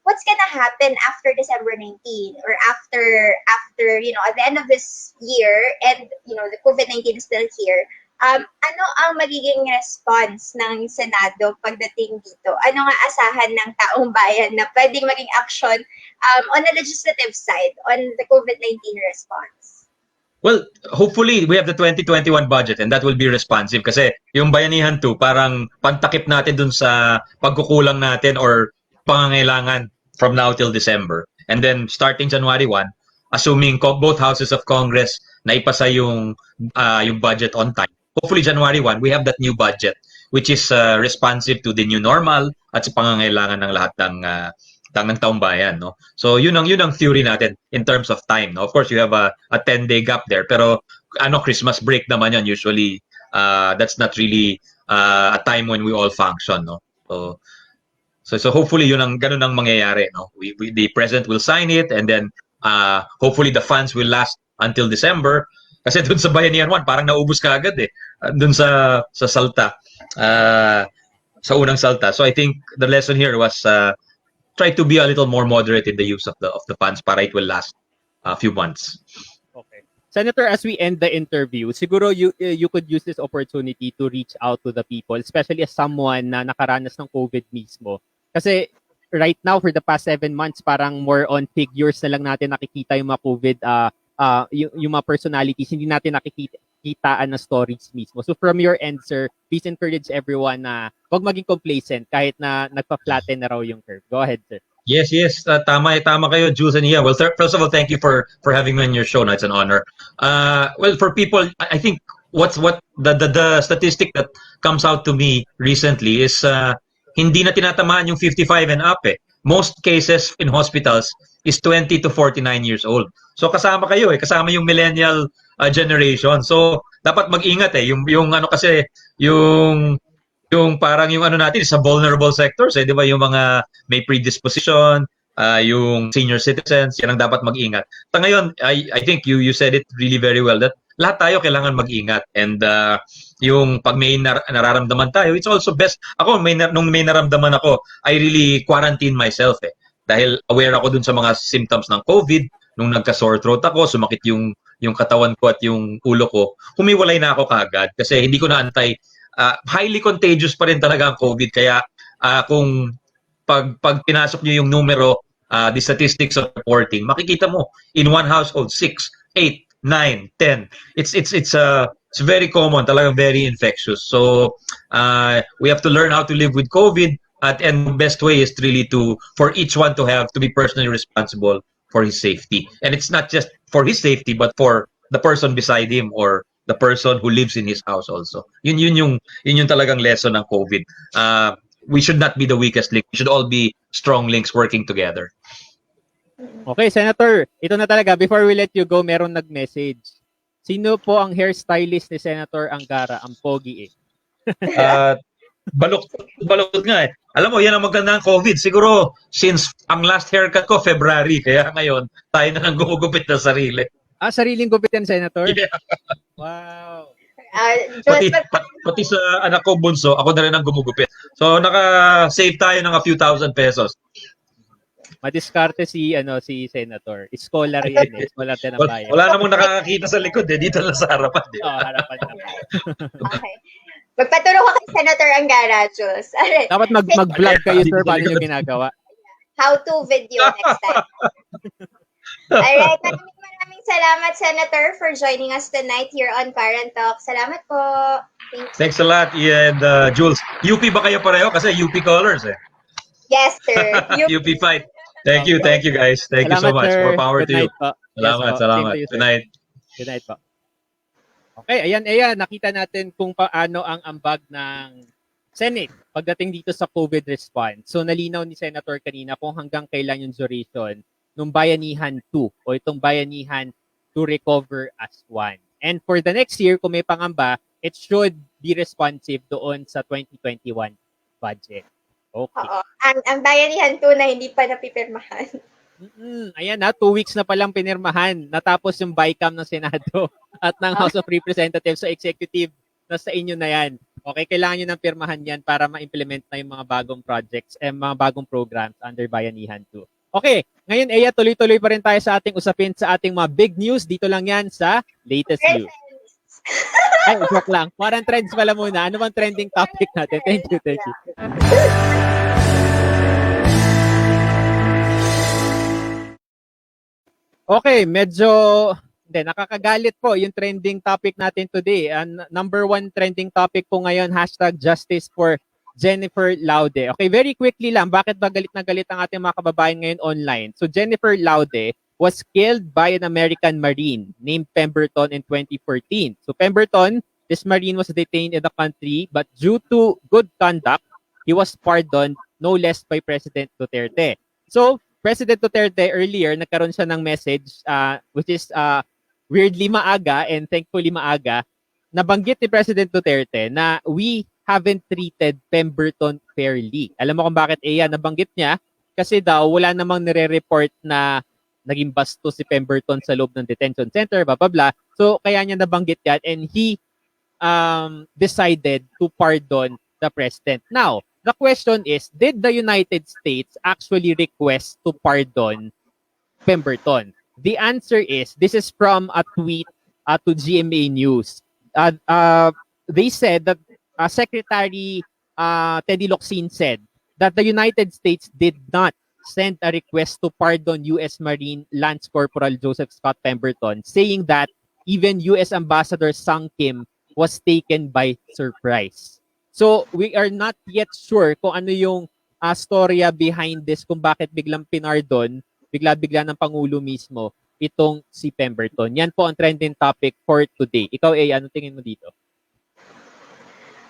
what's gonna happen after December 19 or after at the end of this year, and the COVID-19 is still here. Ano ang magiging response ng Senado pagdating dito? Ano nga asahan ng taong bayan na pwedeng maging action on the legislative side on the COVID-19 response? Well, hopefully we have the 2021 budget and that will be responsive kasi yung Bayanihan 2 parang pantakip natin dun sa pagkukulang natin or pangangailangan from now till December. And then starting January 1, assuming both houses of Congress na ipasa yung budget on time. Hopefully January 1, we have that new budget which is responsive to the new normal at sa pangangailangan ng lahat ng taong bayan, no? So yun ang theory natin in terms of time, no? Of course you have a 10-day gap there, pero Christmas break naman yan usually. That's not really a time when we all function, no? So hopefully ganun ang mangyayari, no? The president will sign it and then hopefully the funds will last until December kasi dun sa Bayanihan 1 parang naubos ka agad dun sa salta, sa unang salta. So I think the lesson here was try to be a little more moderate in the use of the funds para it will last a few months. Okay. Senator, as we end the interview, siguro you could use this opportunity to reach out to the people, especially as someone na nakaranas ng COVID mismo. Kasi right now, for the past 7 months, parang more on figures na lang natin nakikita yung mga COVID, yung mga personalities, hindi natin nakikitaan na stories mismo. So from your end, sir, please encourage everyone na huwag maging complacent kahit na nagpa-flatten na raw yung curve. Go ahead, sir. Yes. Tama kayo, Jules and Ian. Well, first of all, thank you for having me on your show. No, it's an honor. Well, for people, I think what the statistic that comes out to me recently is hindi na tinatamaan yung 55 and up. Most cases in hospitals is 20 to 49 years old. So kasama kayo kasama yung millennial generation. So dapat mag-ingat yung ano kasi yung parang yung ano natin sa vulnerable sectors 'di ba, yung mga may predisposition, yung senior citizens, yan ang dapat mag-ingat. So ngayon, I think you said it really very well that lahat tayo kailangan mag-ingat and yung pag may nararamdaman tayo, it's also best. Ako nung may naramdaman ako, I really quarantine myself dahil aware ako dun sa mga symptoms ng COVID. Nung nagka-sore throat ako, sumakit yung katawan ko at yung ulo ko, humiwalay na ako kaagad kasi hindi ko naantay. Highly contagious pa rin talaga ang COVID kaya kung pag pinasok niyo yung numero, the statistics of reporting, makikita mo in one household 6, 8, 9, 10. It's very common, talaga very infectious. So we have to learn how to live with COVID and the best way is really for each one to be personally responsible for his safety. And it's not just for his safety but for the person beside him or the person who lives in his house also. Yun yung talagang lesson ng COVID. We should not be the weakest link. We should all be strong links working together. Okay, Senator, ito na talaga. Before we let you go, meron nag-message. Sino po ang hairstylist ni Senator Angara? Ang pogi Baluktot nga Alam mo, yan ang maganda ng COVID. Siguro, since ang last haircut ko, February, kaya ngayon, tayo na nang gumugupit ng sarili. Sariling gupit yan, Senator? Yeah. Wow. Pati sa anak ko bunso, ako na rin ang gumugupit. So naka-save tayo ng a few thousand pesos. Madiskarte si Senator. Scholar yan Scholar din ang bayan. Wala namang nakakakita sa likod dito lang sa harapan. Harapan na. Okay. Magpaturo ka kay Senator Angara, Jules. Dapat mag-vlog kayo, sir, paano nyo ginagawa. How to video next time. Alright, maraming salamat, Senator, for joining us tonight here on Parent Talk. Salamat po. Thanks a lot, and Jules. UP ba kayo pareho? Kasi UP colors Yes, sir. UP fight. Thank you guys. Thank you so much. Sir. More power Good to you. Po. Salamat. Good night. Good night po. Okay, ayan, nakita natin kung paano ang ambag ng Senate pagdating dito sa COVID response. So nalinaw ni Senator kanina kung hanggang kailan yung duration ng Bayanihan 2 o itong Bayanihan to recover as one. And for the next year, kung may pangamba, it should be responsive doon sa 2021 budget. Okay. Oo. Ang Bayanihan 2 na hindi pa napipirmahan. Ayan na, 2 weeks na palang pinirmahan. Natapos yung BICAM ng Senado at ng House of Representatives. So executive, nasa inyo na yan. Okay, kailangan nyo ng pirmahan yan para ma-implement na yung mga bagong projects and mga bagong programs under Bayanihan 2. Okay, ngayon Eya, tuloy-tuloy pa rin tayo sa ating usapin sa ating mga big news. Dito lang yan sa Latest News. Ay, joke lang. Foreign trends pala muna. Ano bang trending topic natin? Thank you, thank you. Okay, medyo nakakagalit po yung trending topic natin today. Number one trending topic po ngayon, #justice for Jennifer Laude. Okay, very quickly lang, bakit ba galit na galit ang ating mga kababayan ngayon online? So Jennifer Laude was killed by an American Marine named Pemberton in 2014. So Pemberton, this Marine was detained in the country, but due to good conduct, he was pardoned no less by President Duterte. So President Duterte earlier, nagkaroon siya ng message which is weirdly maaga and thankfully maaga. Nabanggit ni President Duterte na we haven't treated Pemberton fairly. Alam mo kung bakit nabanggit niya? Kasi daw wala namang nire-report na naging basto si Pemberton sa loob ng detention center, blah, blah, blah. So kaya niya nabanggit yan and he decided to pardon the president. Now, the question is, did the United States actually request to pardon Pemberton? The answer is, this is from a tweet to GMA News. They said that Secretary Teddy Locsin said that the United States did not send a request to pardon U.S. Marine Lance Corporal Joseph Scott Pemberton, saying that even U.S. Ambassador Sung Kim was taken by surprise. So, we are not yet sure kung ano yung storya behind this, kung bakit biglang pinardon, bigla-bigla ng Pangulo mismo, itong si Pemberton. Yan po ang trending topic for today. Ikaw, ano tingin mo dito?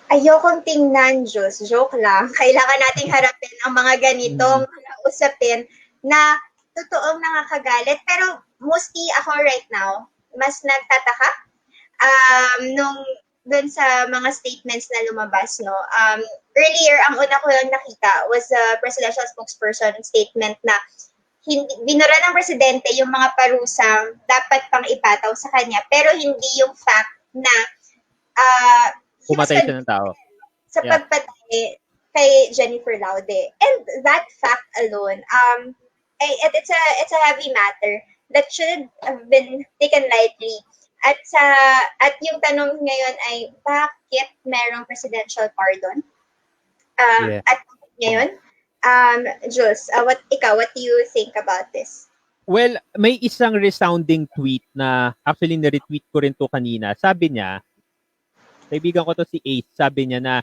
Ayokong tingnan, Jules. Joke lang. Kailangan nating harapin ang mga ganitong usapin na totoong nakakagalit. Pero mostly ako right now, mas nagtataka nung dun sa mga statements na lumabas, no? Earlier, ang una ko lang nakita was a presidential spokesperson statement na binura ng presidente yung mga parusang dapat pang ipataw sa kanya, pero hindi yung fact na pumatay siya ng tao. Sa pagpatay kay Jennifer Laude. And that fact alone, it's a heavy matter that should have been taken lightly. At yung tanong ngayon ay, bakit merong presidential pardon? At ngayon, Jules, what do you think about this? Well, may isang resounding tweet na actually na-retweet ko rin to kanina. Sabi niya, kaibigan ko to si Ace, sabi niya na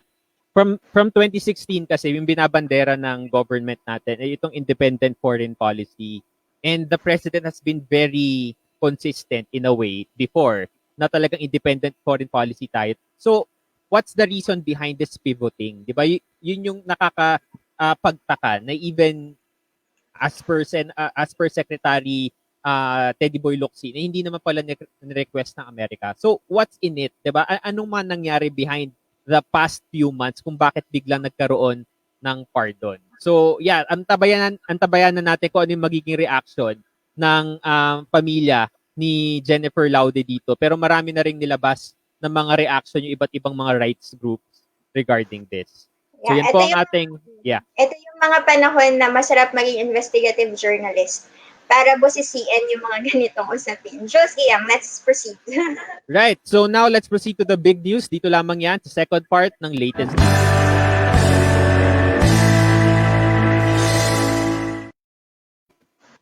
from 2016 kasi yung binabandera ng government natin ay itong independent foreign policy. And the president has been very consistent in a way before na talagang independent foreign policy tayo. So, what's the reason behind this pivoting? 'Di ba? Yun yung nakakapagtaka na even as per Secretary Teddy Boy Locsin, hindi naman pala ni-request ng Amerika. So, what's in it? 'Di ba? Anong man nangyari behind the past few months kung bakit biglang nagkaroon ng pardon? So, yeah, antabayan na natin kung ano yung magiging reaction ng pamilya ni Jennifer Laude dito. Pero marami na ring nilabas ng mga reaction yung iba't ibang mga rights groups regarding this. So, yan po ang ating, Ito yung mga panahon na masarap maging investigative journalist para bosisiin yung mga ganitong usapin. Jules, Guiang, let's proceed. Right. So, now let's proceed to the big news. Dito lamang yan sa second part ng latest news.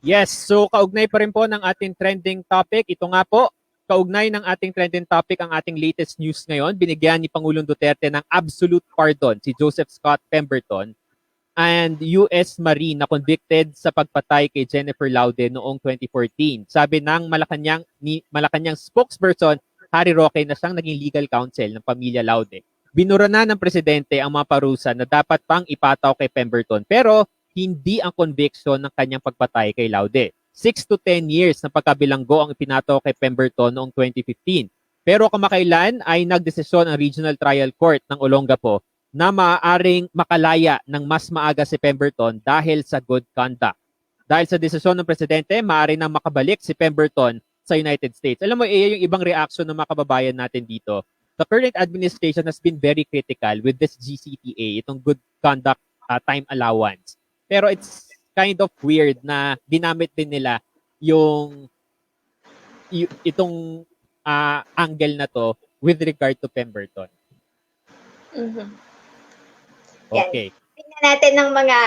Yes, so kaugnay pa rin po ng ating trending topic. Ito nga po, kaugnay ng ating trending topic ang ating latest news ngayon. Binigyan ni Pangulong Duterte ng absolute pardon si Joseph Scott Pemberton and US Marine na convicted sa pagpatay kay Jennifer Laude noong 2014. Sabi ng Malacanang spokesperson, Harry Roque, na siyang naging legal counsel ng pamilya Laude. Binura na ng presidente ang mga parusa na dapat pang ipataw kay Pemberton pero hindi ang conviction ng kanyang pagpatay kay Laude. 6 to 10 years na pagkabilanggo ang ipinato kay Pemberton noong 2015. Pero kamakailan ay nagdesisyon ang Regional Trial Court ng Olongapo na maaaring makalaya ng mas maaga si Pemberton dahil sa good conduct. Dahil sa desisyon ng presidente, maaari nang makabalik si Pemberton sa United States. Alam mo, yung ibang reaction ng mga kababayan natin dito. The current administration has been very critical with this GCTA, itong Good Conduct Time Allowance. Pero it's kind of weird na ginamit din nila yung itong angle na to with regard to Pemberton. Mhm. Okay. Tingnan natin ng mga,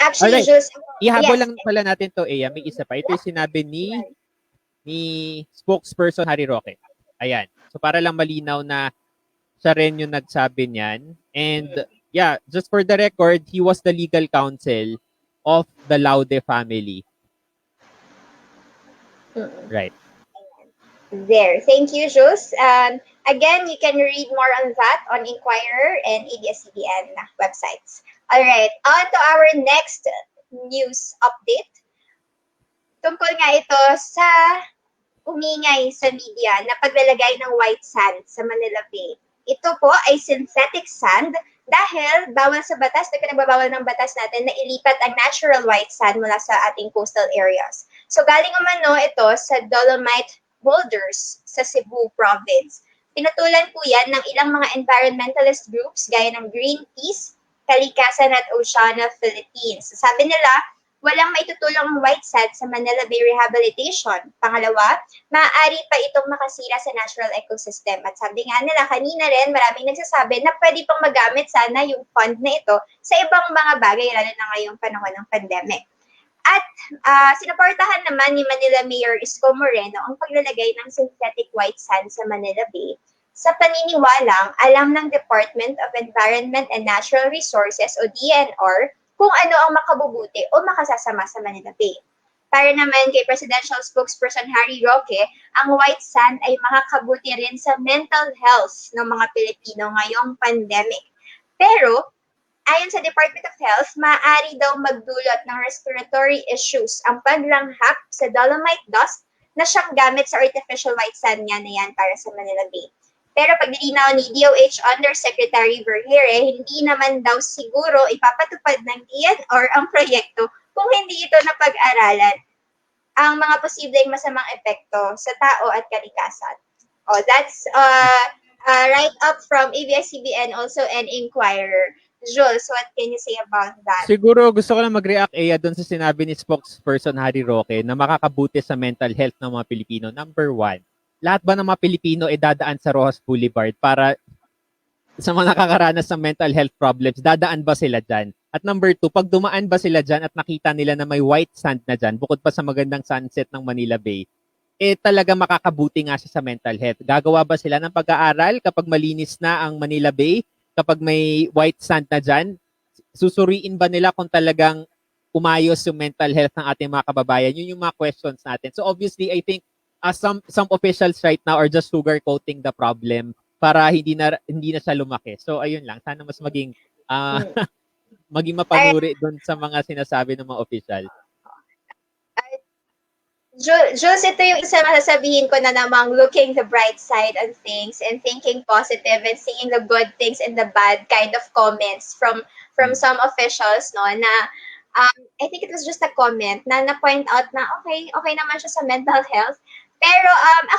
actually, Alright. Jules, Ihabol yes. lang pala natin to, Ea. May isa pa. Ito yung sinabi ni spokesperson Harry Roque. Ayan. So para lang malinaw na siya rin yung nagsabi niyan. And yeah, just for the record, he was the legal counsel of the Laude family. Right. There. Thank you, Jules. Again, you can read more on that on Inquirer and ABS-CBN websites. All right. On to our next news update. Tungkol nga ito sa umingay sa media na paglalagay ng white sand sa Manila Bay. Ito po ay synthetic sand dahil bawal sa batas, na pinagbabawal ng batas natin na ilipat ang natural white sand mula sa ating coastal areas. So galing umano ito sa dolomite boulders sa Cebu province. Pinutulan po yan ng ilang mga environmentalist groups gaya ng Greenpeace, Kalikasan at Oceana Philippines. Sabi nila, walang maitutulong ang white sand sa Manila Bay rehabilitation. Pangalawa, maaari pa itong makasira sa natural ecosystem. At sabi nga nila, kanina rin, maraming nagsasabi na pwede pang magamit sana yung fund na ito sa ibang mga bagay, lalo na ngayong panahon ng pandemic. At sinuportahan naman ni Manila Mayor Isko Moreno ang paglalagay ng synthetic white sand sa Manila Bay sa paniniwalang alam ng Department of Environment and Natural Resources o DNR kung ano ang makabubuti o makasasama sa Manila Bay. Para naman kay Presidential Spokesperson Harry Roque, ang white sand ay makakabuti rin sa mental health ng mga Pilipino ngayong pandemic. Pero, ayon sa Department of Health, maaari daw magdulot ng respiratory issues ang paglanghap sa dolomite dust na siyang gamit sa artificial white sand nga na yan para sa Manila Bay. Pero paglilinaw ni DOH Undersecretary Vergere, hindi naman daw siguro ipapatupad ng DNR ang proyekto kung hindi ito napag-aralan ang mga posibleng masamang epekto sa tao at kalikasan. Oh, that's right up from ABS-CBN, also an Inquirer. Jules, what can you say about that? Siguro gusto ko lang mag-react, Ea, doon sa sinabi ni spokesperson Harry Roque na makakabuti sa mental health ng mga Pilipino. Number one, lahat ba ng mga Pilipino ay dadaan sa Rojas Boulevard para sa mga nakakaranas ng mental health problems, dadaan ba sila dyan? At number two, pag dumaan ba sila dyan at nakita nila na may white sand na dyan, bukod pa sa magandang sunset ng Manila Bay, talaga makakabuti nga siya sa mental health. Gagawa ba sila ng pag-aaral kapag malinis na ang Manila Bay? Kapag may white sand na dyan, susuriin ba nila kung talagang umayos yung mental health ng ating mga kababayan? Yun yung mga questions natin. So obviously, I think some officials right now are just sugarcoating the problem para hindi na siya lumaki. So ayun lang, sana mas maging maging mapanuri doon sa mga sinasabi ng mga official. Jules, ito yung isa masasabihin ko na namang looking the bright side on things and thinking positive and seeing the good things and the bad kind of comments from some officials, no, na I think it was just a comment na na-point out na okay naman siya sa mental health. Pero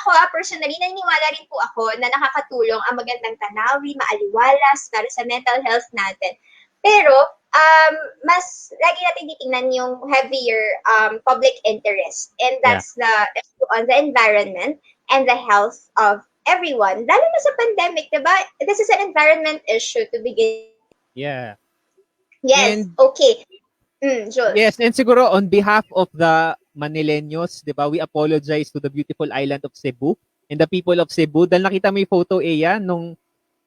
ako personally, naniniwala rin po ako na nakakatulong ang magandang tanawin, maaliwalas para sa mental health natin. Pero mas lagi natin titingnan yung heavier public interest, and that's the issue on the environment and the health of everyone, lalo na sa pandemic, diba? This is an environment issue to begin. Yeah. Yes, okay. Jules. Yes, and siguro on behalf of the Manileños, diba, we apologize to the beautiful island of Cebu and the people of Cebu. Dahil nakita mo yung photo, Ea, nung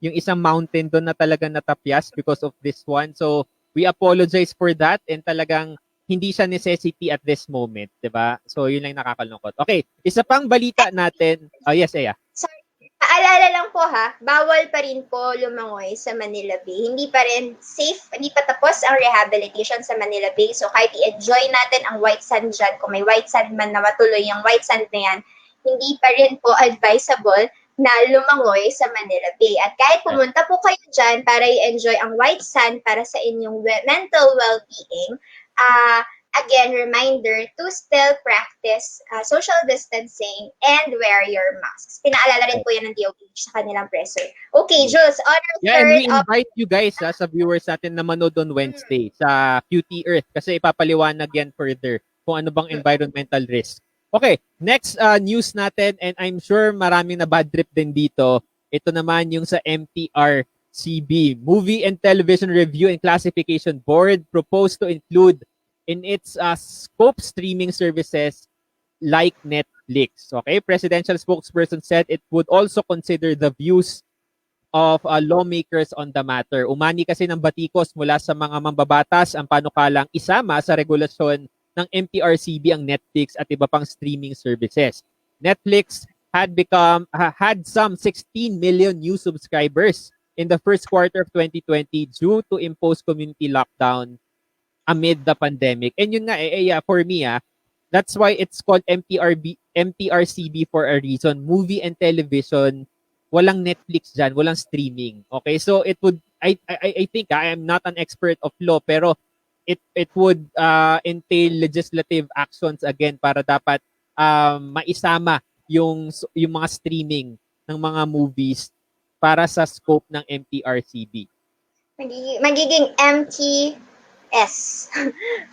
yung isang mountain doon na talagang natapyas because of this one. So, we apologize for that, and talagang hindi siya necessity at this moment, 'di ba? So, yun lang nakakalungkot. Okay, isa pang balita natin. Oh, yes, Ea. Sorry. Paalala lang po bawal pa rin po lumangoy sa Manila Bay. Hindi pa rin safe, hindi pa tapos ang rehabilitation sa Manila Bay. So, kahit i-enjoy natin ang white sand dyan, kung may white sand man na matuloy yung white sand na yan, hindi pa rin po advisable na lumangoy sa Manila Bay. At kahit pumunta po kayo dyan para i-enjoy ang white sand para sa inyong mental well-being, again, reminder to still practice social distancing and wear your masks. Pinaalala rin po yan ng DOH sa kanilang presser. Okay, Jules, on our Yeah, and third we invite you guys sa viewers natin na manood on Wednesday sa QT Earth kasi ipapaliwanag yan further kung ano bang environmental risk. Okay, next news natin, and I'm sure maraming na bad trip din dito. Ito naman yung sa MTRCB, Movie and Television Review and Classification Board, proposed to include in its scope streaming services like Netflix. Okay, presidential spokesperson said it would also consider the views of lawmakers on the matter. Umani kasi ng batikos mula sa mga mambabatas ang panukalang isama sa regulasyon ng MTRCB ang Netflix at iba pang streaming services. Netflix had some 16 million new subscribers in the first quarter of 2020 due to imposed community lockdown amid the pandemic. And yun nga, for me, that's why it's called MTRCB for a reason. Movie and television, walang Netflix dyan, walang streaming. Okay, so it would, I think, I am not an expert of law, pero it would entail legislative actions again para dapat maisama yung mga streaming ng mga movies para sa scope ng MTRCB. Magiging MTS,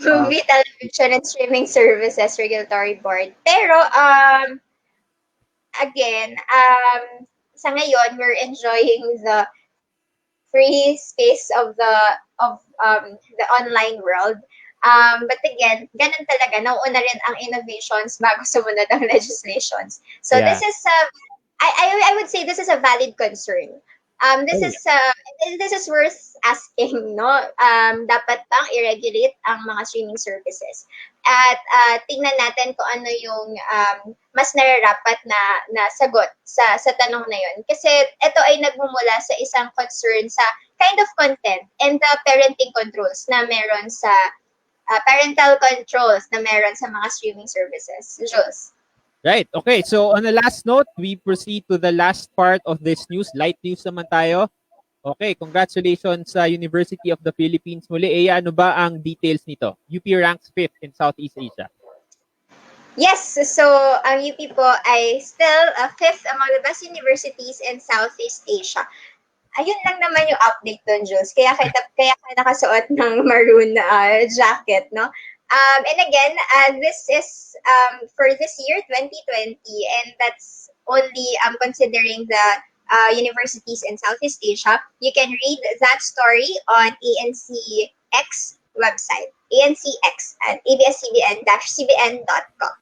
Movie, Television, and Streaming Services Regulatory Board. Pero, again, sa ngayon, we're enjoying the free space of the online world. But again, ganun talaga, nauuna rin ang innovations bago sumunod ang legislations. So Yeah. this is I would say this is a valid concern. This is worth asking, no? Dapat bang i-regulate ang mga streaming services? At tingnan natin kung ano yung mas nararapat na sagot sa tanong na yun. Kasi ito ay nagmumula sa isang concern sa kind of content and the parenting controls na meron sa parental controls na meron sa mga streaming services. Jules. Right. Okay. So on the last note, we proceed to the last part of this news. Light news naman tayo. Okay. Congratulations sa University of the Philippines. Muli, Eya, ano ba ang details nito? UP ranks 5th in Southeast Asia. Yes. So ang UP po ay still 5th among the best universities in Southeast Asia. Ayun lang naman yung update doon, Jules. Kaya ka nakasuot ng maroon jacket, no? And again, this is for this year, 2020, and that's only considering the universities in Southeast Asia. You can read that story on ANCX website, ANCX at abscbn-cbn.com.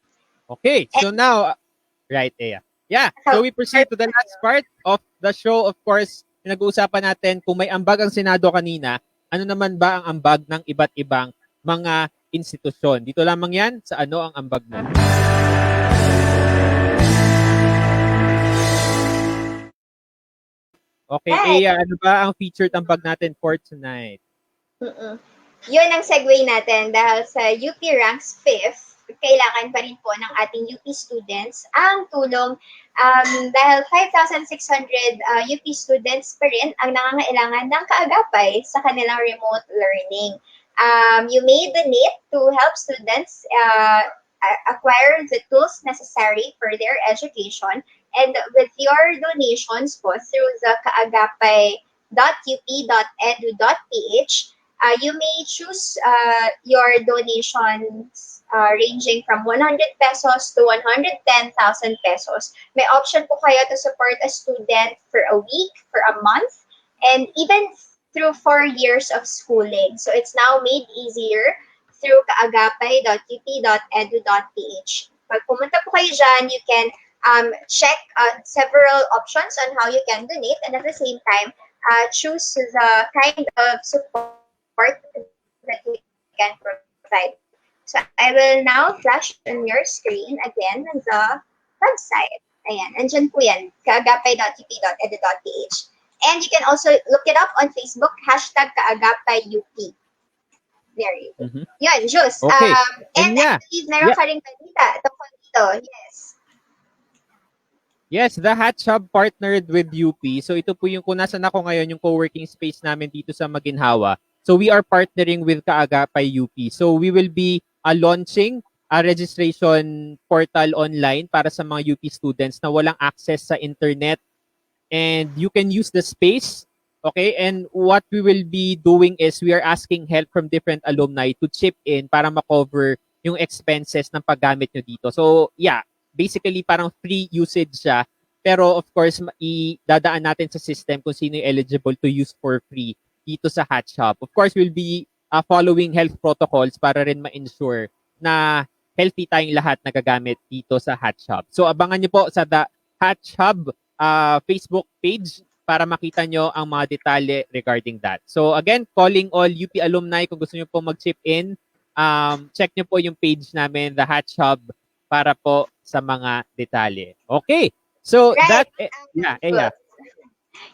Okay. So now, right, Eya. Yeah. So we proceed to the last part of the show. Of course, nag-uusapan natin kung may ambag ang Senado kanina, ano naman ba ang ambag ng iba't ibang mga institusyon. Dito lamang yan sa Ano ang Ambag Mo. Okay, Eya, ano ba ang featured ambag natin for tonight? Yun ang segue natin dahil sa UP ranks 5th, kailangan pa rin po ng ating UP students ang tulong dahil 5,600 UP students pa rin ang nangangailangan ng kaagapay sa kanilang remote learning. You may donate to help students acquire the tools necessary for their education, and with your donations po through the kaagapay.up.edu.ph, you may choose your donations ranging from 100 pesos to 110,000 pesos. May option po kayo to support a student for a week, for a month, and even through 4 years of schooling. So it's now made easier through kaagapay.up.edu.ph. Pag pumunta po kayo dyan, you can check several options on how you can donate, and at the same time, choose the kind of support that we can provide. So I will now flash on your screen again the website. Ayan, andyan po yan, kaagapay.up.edu.ph. And you can also look it up on Facebook, #kaagapayup. There you go. Yun, Jules. Okay. And I believe meron ka rin balita tungkol dito. Yes. Yes, the Hatch Hub partnered with UP. So ito po yung kung nasan ako ngayon, yung co-working space namin dito sa Maginhawa. So we are partnering with Kaagapay UP. So we will be launching a registration portal online para sa mga UP students na walang access sa internet, and you can use the space. Okay, and what we will be doing is we are asking help from different alumni to chip in para ma-cover yung expenses ng paggamit nyo dito. So yeah, basically parang free usage siya, pero of course idadaan natin sa system kung sino yung eligible to use for free dito sa Hat Shop. Of course, we'll be following health protocols para rin ma-ensure na healthy tayong lahat na gagamit dito sa Hat Shop. So abangan nyo po sa The Hat Shop Facebook page para makita nyo ang mga detalye regarding that. So again, calling all UP alumni, kung gusto nyo po mag-chip in, check nyo po yung page namin, The Hat Shop, para po sa mga detalye. Okay. So Right. yeah.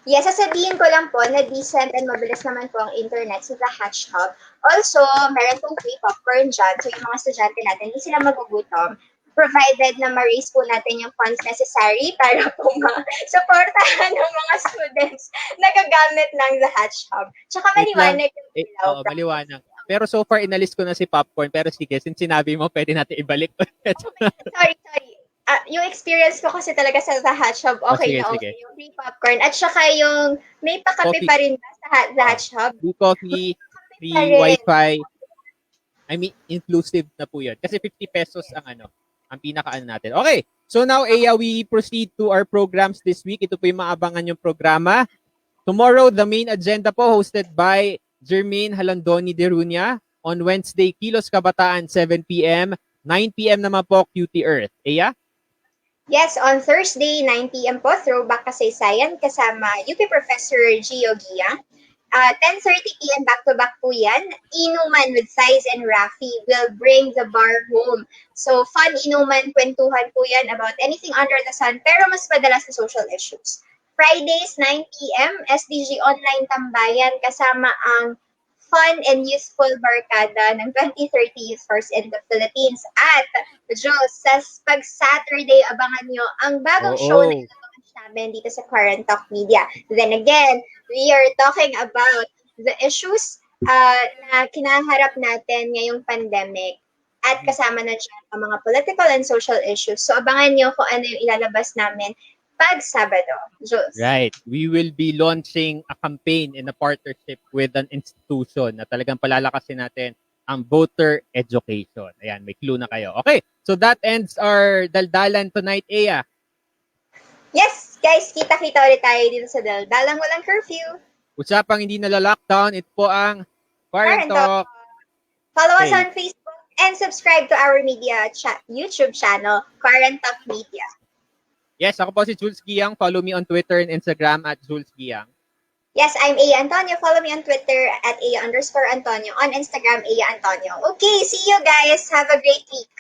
Yes, sasabihin ko lang po na decent and mabilis naman po ang internet sa The Hatch Hub. Also, meron pong free popcorn dyan. So, yung mga estudyante natin, hindi sila magugutom. Provided na ma-raise po natin yung funds necessary para po ma-supportahan ng mga students na gagamit ng The Hatch Hub. Tsaka maliwanag yung ilaw. Maliwanag. Pero so far, inalis ko na si popcorn. Pero sige, since sinabi mo, pwede natin ibalik. Sorry. Yung experience ko kasi talaga sa The Hatch Hub, okay na okay. Yung free popcorn. At saka yung may pakape pa rin ba sa The Hatch Hub? Free coffee, free wifi. I mean, inclusive na po yun. Kasi 50 pesos ang pinaka-ano natin. Okay. So now, Aya, we proceed to our programs this week. Ito po yung maabangan yung programa. Tomorrow, the main agenda po hosted by Jermaine Halandoni de Runia. On Wednesday, Kilos Kabataan, 7 p.m. 9 p.m. naman po, QT Earth. Aya? Yes, on Thursday, 9 p.m. po, Throwback Kasaysayan kasama UP Professor Guiang. 10:30 p.m. back-to-back po yan. Inuman with Thais and Rafi will bring the bar home. So, fun inuman, kwentuhan po yan about anything under the sun, pero mas madalas na social issues. Fridays, 9 p.m., SDG Online Tambayan kasama ang fun and useful barkada ng 2030 Youth Force in the Philippines. At, Jules, pag Saturday, abangan nyo ang bagong show na ito namin dito sa Current Talk Media. Then again, we are talking about the issues na kinaharap natin ngayong pandemic at kasama na dyan ang mga political and social issues. So, abangan nyo kung ano yung ilalabas namin pag Sabado. Jules. Right. We will be launching a campaign in a partnership with an institution na talagang palalakasin natin ang voter education. Ayan, may clue na kayo. Okay, so that ends our daldalan tonight, Aya. Yes, guys, kita-kita ulit tayo dito sa daldalang walang curfew. Usapang hindi nala-lockdown, ito po ang Current Talk. Follow us on Facebook and subscribe to our YouTube channel, Current Talk Media. Yes, ako po si Jules Guiang. Follow me on Twitter and Instagram at Jules Guiang. Yes, I'm Aya Antonio. Follow me on Twitter at Aya_Antonio. On Instagram, Aya Antonio. Okay, see you guys. Have a great week.